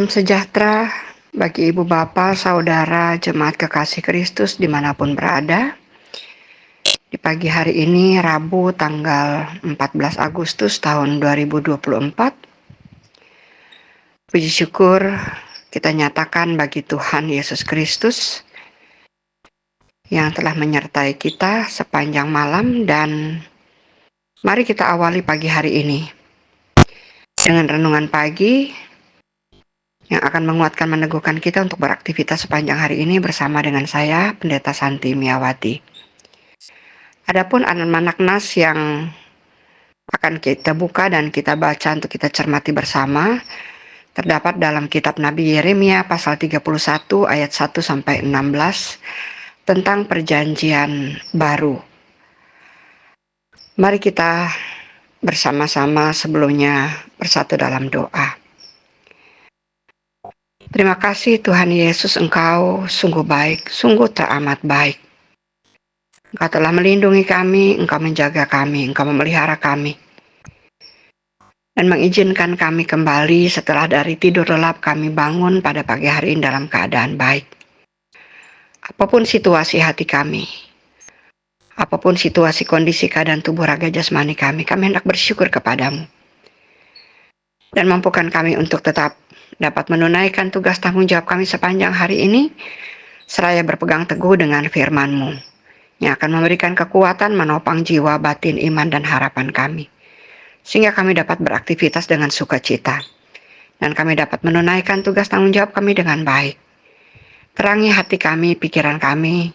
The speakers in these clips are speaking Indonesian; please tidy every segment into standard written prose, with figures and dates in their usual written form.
Salam sejahtera bagi ibu bapak, saudara, jemaat kekasih Kristus dimanapun berada. Di pagi hari ini, Rabu tanggal 14 Agustus tahun 2024. Puji syukur kita nyatakan bagi Tuhan Yesus Kristus yang telah menyertai kita sepanjang malam, dan mari kita awali pagi hari ini dengan renungan pagi yang akan menguatkan, meneguhkan kita untuk beraktivitas sepanjang hari ini bersama dengan saya, Pendeta Santi Miawati. Adapun anak nas yang akan kita buka dan kita baca untuk kita cermati bersama, terdapat dalam kitab Nabi Yeremia pasal 31 ayat 1 sampai 16 tentang perjanjian baru. Mari kita bersama-sama sebelumnya bersatu dalam doa. Terima kasih Tuhan Yesus, Engkau sungguh baik, sungguh teramat baik. Engkau telah melindungi kami, Engkau menjaga kami, Engkau memelihara kami, dan mengizinkan kami kembali setelah dari tidur lelap kami bangun pada pagi hari ini dalam keadaan baik. Apapun situasi hati kami, apapun situasi kondisi keadaan tubuh raga jasmani kami hendak bersyukur kepadamu. Dan mampukan kami untuk tetap dapat menunaikan tugas tanggung jawab kami sepanjang hari ini, seraya berpegang teguh dengan firman-Mu yang akan memberikan kekuatan menopang jiwa, batin, iman, dan harapan kami, sehingga kami dapat beraktivitas dengan sukacita, dan kami dapat menunaikan tugas tanggung jawab kami dengan baik. Terangi hati kami, pikiran kami,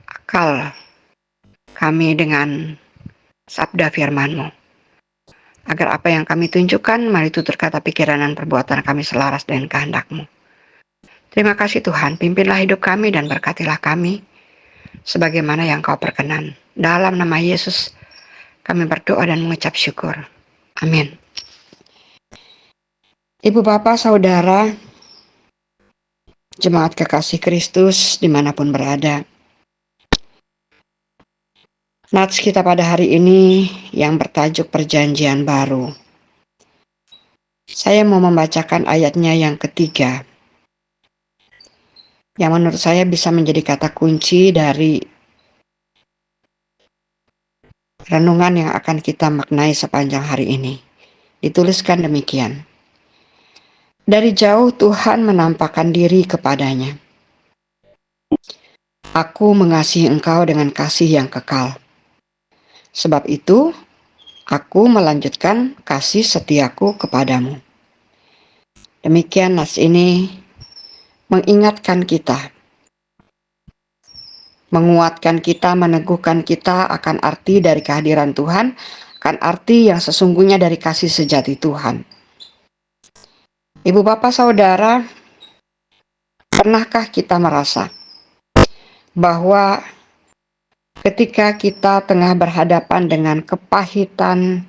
akal kami dengan sabda firman-Mu, agar apa yang kami tunjukkan, mari tutur kata, pikiran, dan perbuatan kami selaras dengan kehendak-Mu. Terima kasih Tuhan, pimpinlah hidup kami dan berkatilah kami sebagaimana yang Kau perkenan. Dalam nama Yesus kami berdoa dan mengucap syukur. Amin. Ibu bapak, saudara, jemaat kekasih Kristus dimanapun berada, nats kita pada hari ini yang bertajuk perjanjian baru. Saya mau membacakan ayatnya yang ketiga, yang menurut saya bisa menjadi kata kunci dari renungan yang akan kita maknai sepanjang hari ini. Dituliskan demikian: dari jauh Tuhan menampakkan diri kepadanya. Aku mengasihi engkau dengan kasih yang kekal. Sebab itu, aku melanjutkan kasih setiaku kepadamu. Demikian nas ini mengingatkan kita, menguatkan kita, meneguhkan kita akan arti dari kehadiran Tuhan, akan arti yang sesungguhnya dari kasih sejati Tuhan. Ibu bapak, saudara, pernahkah kita merasa bahwa ketika kita tengah berhadapan dengan kepahitan,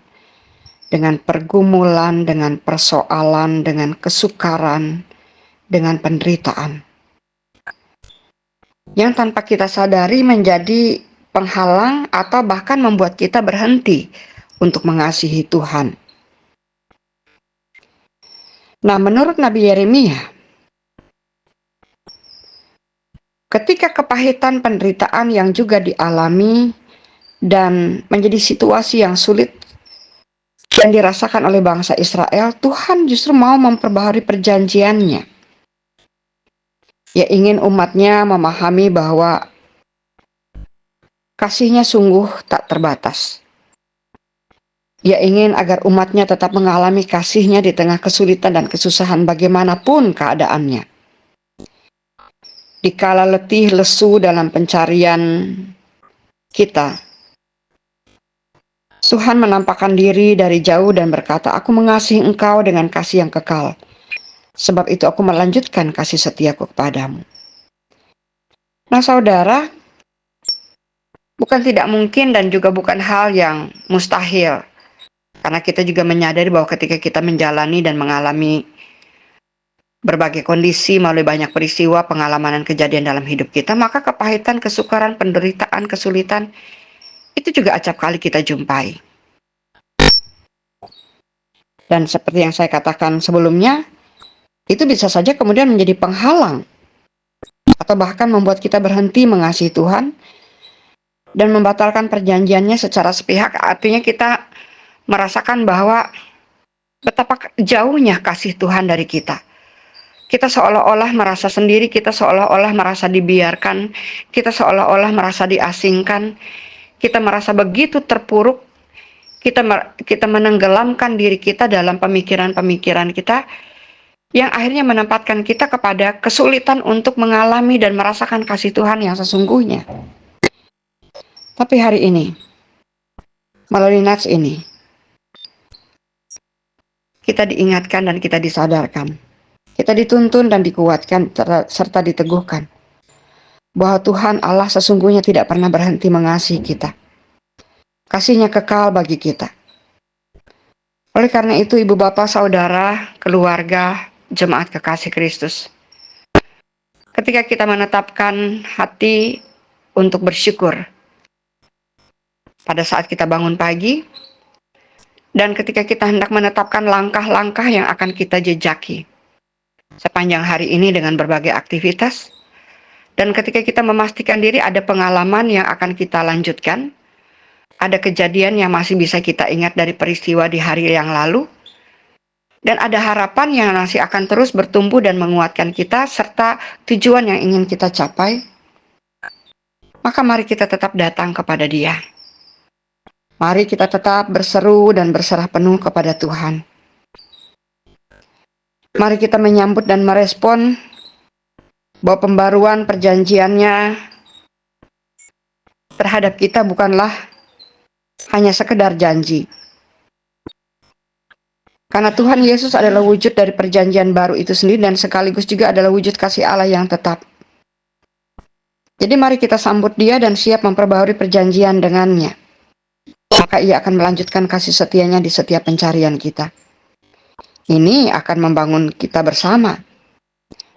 dengan pergumulan, dengan persoalan, dengan kesukaran, dengan penderitaan, yang tanpa kita sadari menjadi penghalang atau bahkan membuat kita berhenti untuk mengasihi Tuhan. Nah, menurut Nabi Yeremia, ketika kepahitan, penderitaan yang juga dialami dan menjadi situasi yang sulit yang dirasakan oleh bangsa Israel, Tuhan justru mau memperbaharui perjanjiannya. Ia ingin umatnya memahami bahwa kasihnya sungguh tak terbatas. Ia ingin agar umatnya tetap mengalami kasihnya di tengah kesulitan dan kesusahan bagaimanapun keadaannya. Dikala letih lesu dalam pencarian kita, Tuhan menampakkan diri dari jauh dan berkata, aku mengasihi engkau dengan kasih yang kekal. Sebab itu aku melanjutkan kasih setiaku kepadamu. Nah saudara, bukan tidak mungkin dan juga bukan hal yang mustahil. Karena kita juga menyadari bahwa ketika kita menjalani dan mengalami berbagai kondisi melalui banyak peristiwa, pengalaman dan kejadian dalam hidup kita, maka kepahitan, kesukaran, penderitaan, kesulitan, itu juga acap kali kita jumpai. Dan seperti yang saya katakan sebelumnya, itu bisa saja kemudian menjadi penghalang atau bahkan membuat kita berhenti mengasihi Tuhan dan membatalkan perjanjiannya secara sepihak. Artinya kita merasakan bahwa betapa jauhnya kasih Tuhan dari kita. Kita seolah-olah merasa sendiri, kita seolah-olah merasa dibiarkan, kita seolah-olah merasa diasingkan, kita merasa begitu terpuruk, kita menenggelamkan diri kita dalam pemikiran-pemikiran kita yang akhirnya menempatkan kita kepada kesulitan untuk mengalami dan merasakan kasih Tuhan yang sesungguhnya. Tapi hari ini, melalui nats ini, kita diingatkan dan kita disadarkan. Kita dituntun dan dikuatkan serta diteguhkan bahwa Tuhan Allah sesungguhnya tidak pernah berhenti mengasihi kita. Kasih-Nya kekal bagi kita. Oleh karena itu, ibu bapak, saudara, keluarga, jemaat kekasih Kristus, ketika kita menetapkan hati untuk bersyukur pada saat kita bangun pagi, dan ketika kita hendak menetapkan langkah-langkah yang akan kita jejaki sepanjang hari ini dengan berbagai aktivitas, dan ketika kita memastikan diri ada pengalaman yang akan kita lanjutkan, ada kejadian yang masih bisa kita ingat dari peristiwa di hari yang lalu, dan ada harapan yang masih akan terus bertumbuh dan menguatkan kita, serta tujuan yang ingin kita capai, maka mari kita tetap datang kepada Dia. Mari kita tetap berseru dan berserah penuh kepada Tuhan. Mari kita menyambut dan merespon bahwa pembaruan perjanjiannya terhadap kita bukanlah hanya sekedar janji. Karena Tuhan Yesus adalah wujud dari perjanjian baru itu sendiri dan sekaligus juga adalah wujud kasih Allah yang tetap. Jadi mari kita sambut Dia dan siap memperbaharui perjanjian dengannya. Maka Ia akan melanjutkan kasih setia-Nya di setiap pencarian kita. Ini akan membangun kita bersama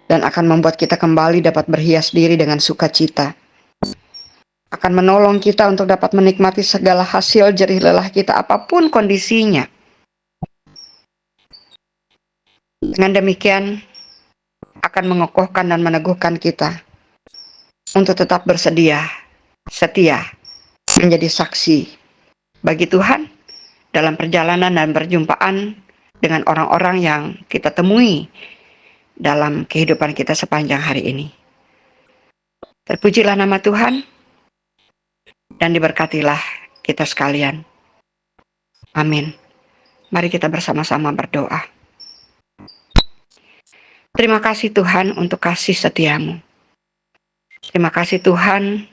dan akan membuat kita kembali dapat berhias diri dengan sukacita. Akan menolong kita untuk dapat menikmati segala hasil jerih lelah kita apapun kondisinya. Dengan demikian akan mengokohkan dan meneguhkan kita untuk tetap bersedia, setia, menjadi saksi bagi Tuhan dalam perjalanan dan perjumpaan dengan orang-orang yang kita temui dalam kehidupan kita sepanjang hari ini. Terpujilah nama Tuhan dan diberkatilah kita sekalian. Amin. Mari kita bersama-sama berdoa. Terima kasih Tuhan untuk kasih setia-Mu. Terima kasih Tuhan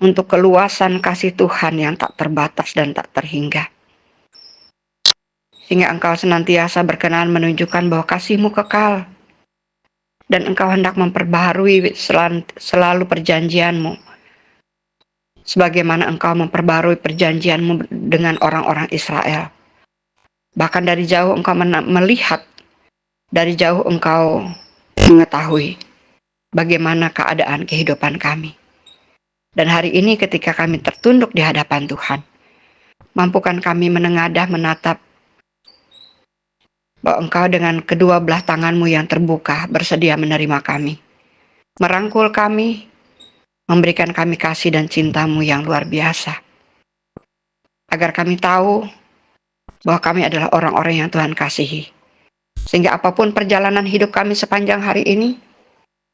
untuk keluasan kasih Tuhan yang tak terbatas dan tak terhingga. Sehingga Engkau senantiasa berkenan menunjukkan bahwa kasih-Mu kekal. Dan Engkau hendak memperbaharui selalu perjanjian-Mu. Sebagaimana Engkau memperbaharui perjanjian-Mu dengan orang-orang Israel. Bahkan dari jauh Engkau melihat, dari jauh Engkau mengetahui bagaimana keadaan kehidupan kami. Dan hari ini ketika kami tertunduk di hadapan Tuhan, mampukan kami menengadah menatap bahwa Engkau dengan kedua belah tangan-Mu yang terbuka bersedia menerima kami, merangkul kami, memberikan kami kasih dan cinta-Mu yang luar biasa. Agar kami tahu bahwa kami adalah orang-orang yang Tuhan kasihi. Sehingga apapun perjalanan hidup kami sepanjang hari ini,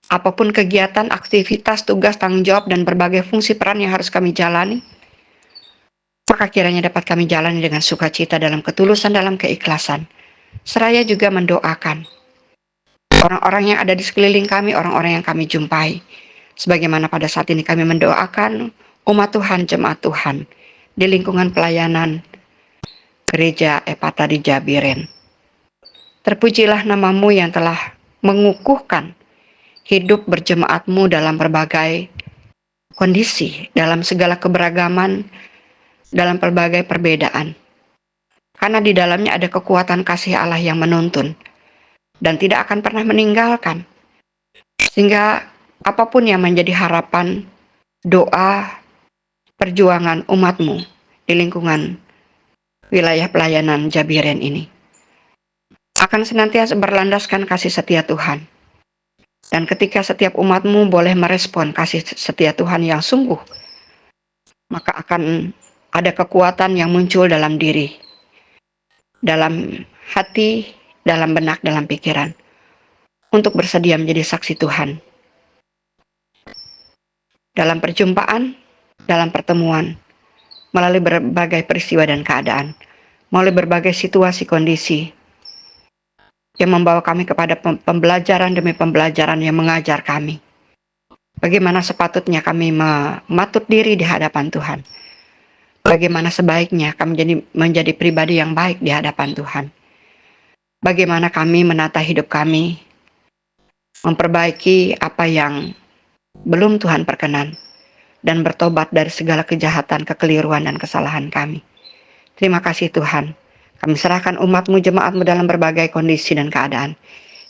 apapun kegiatan, aktivitas, tugas, tanggung jawab, dan berbagai fungsi peran yang harus kami jalani, maka kiranya dapat kami jalani dengan sukacita dalam ketulusan, dalam keikhlasan. Seraya juga mendoakan orang-orang yang ada di sekeliling kami, orang-orang yang kami jumpai. Sebagaimana pada saat ini kami mendoakan umat Tuhan, jemaat Tuhan, di lingkungan pelayanan Gereja Epata di Jabiren. Terpujilah nama-Mu yang telah mengukuhkan hidup berjemaat-Mu dalam berbagai kondisi, dalam segala keberagaman, dalam berbagai perbedaan. Karena di dalamnya ada kekuatan kasih Allah yang menuntun dan tidak akan pernah meninggalkan. Sehingga apapun yang menjadi harapan, doa, perjuangan umat-Mu di lingkungan wilayah pelayanan Jabiren ini akan senantiasa berlandaskan kasih setia Tuhan. Dan ketika setiap umatmu boleh merespon kasih setia Tuhan yang sungguh, maka akan ada kekuatan yang muncul dalam diri, dalam hati, dalam benak, dalam pikiran, untuk bersedia menjadi saksi Tuhan. Dalam perjumpaan, dalam pertemuan, melalui berbagai peristiwa dan keadaan, melalui berbagai situasi kondisi, yang membawa kami kepada pembelajaran demi pembelajaran yang mengajar kami. Bagaimana sepatutnya kami mematut diri di hadapan Tuhan. Bagaimana sebaiknya kami menjadi pribadi yang baik di hadapan Tuhan. Bagaimana kami menata hidup kami, memperbaiki apa yang belum Tuhan perkenan, dan bertobat dari segala kejahatan, kekeliruan, dan kesalahan kami. Terima kasih Tuhan. Kami serahkan umat-Mu, jemaat-Mu dalam berbagai kondisi dan keadaan.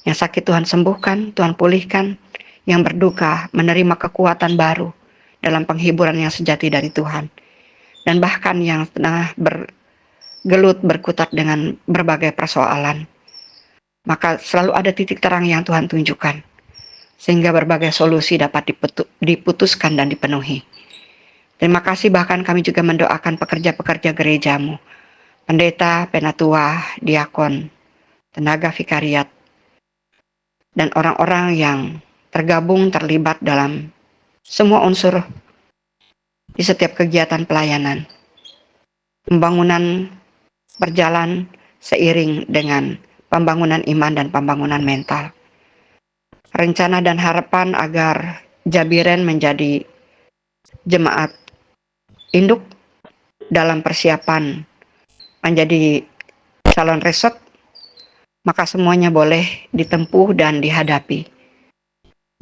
Yang sakit Tuhan sembuhkan, Tuhan pulihkan. Yang berduka menerima kekuatan baru dalam penghiburan yang sejati dari Tuhan. Dan bahkan yang tengah bergelut, berkutat dengan berbagai persoalan, maka selalu ada titik terang yang Tuhan tunjukkan, sehingga berbagai solusi dapat diputuskan dan dipenuhi. Terima kasih, bahkan kami juga mendoakan pekerja-pekerja gereja-Mu, pendeta, penatua, diakon, tenaga vikariat, dan orang-orang yang terlibat dalam semua unsur di setiap kegiatan pelayanan. Pembangunan berjalan seiring dengan pembangunan iman dan pembangunan mental. Rencana dan harapan agar Jabiren menjadi jemaat induk dalam persiapan menjadi calon resort, maka semuanya boleh ditempuh dan dihadapi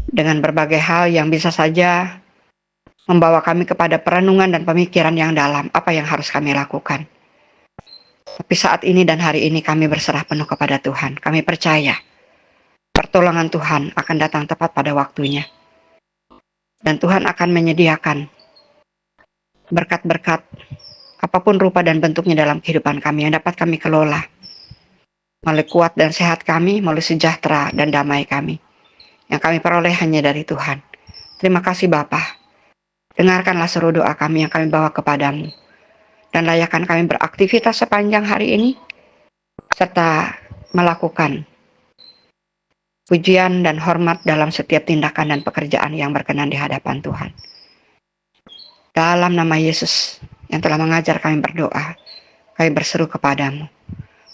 dengan berbagai hal yang bisa saja membawa kami kepada perenungan dan pemikiran yang dalam apa yang harus kami lakukan. Tapi saat ini dan hari ini kami berserah penuh kepada Tuhan. Kami percaya pertolongan Tuhan akan datang tepat pada waktunya. Dan Tuhan akan menyediakan berkat-berkat apapun rupa dan bentuknya dalam kehidupan kami yang dapat kami kelola. Melalui kuat dan sehat kami, melalui sejahtera dan damai kami, yang kami peroleh hanya dari Tuhan. Terima kasih Bapa. Dengarkanlah seluruh doa kami yang kami bawa kepadamu. Dan layakkan kami beraktivitas sepanjang hari ini, serta melakukan pujian dan hormat dalam setiap tindakan dan pekerjaan yang berkenan di hadapan Tuhan. Dalam nama Yesus yang telah mengajar kami berdoa, kami berseru kepadamu.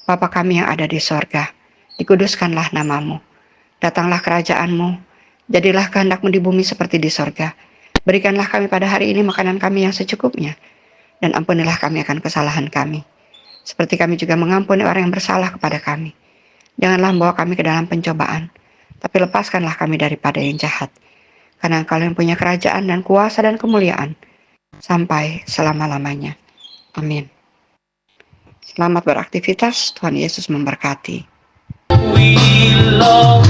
Bapa kami yang ada di sorga, dikuduskanlah namamu. Datanglah kerajaanmu, jadilah kehendak-Mu di bumi seperti di sorga. Berikanlah kami pada hari ini makanan kami yang secukupnya, dan ampunilah kami akan kesalahan kami, seperti kami juga mengampuni orang yang bersalah kepada kami. Janganlah membawa kami ke dalam pencobaan, tapi lepaskanlah kami daripada yang jahat. Karena Engkau yang punya kerajaan dan kuasa dan kemuliaan, sampai selama-lamanya. Amin. Selamat beraktivitas, Tuhan Yesus memberkati. We love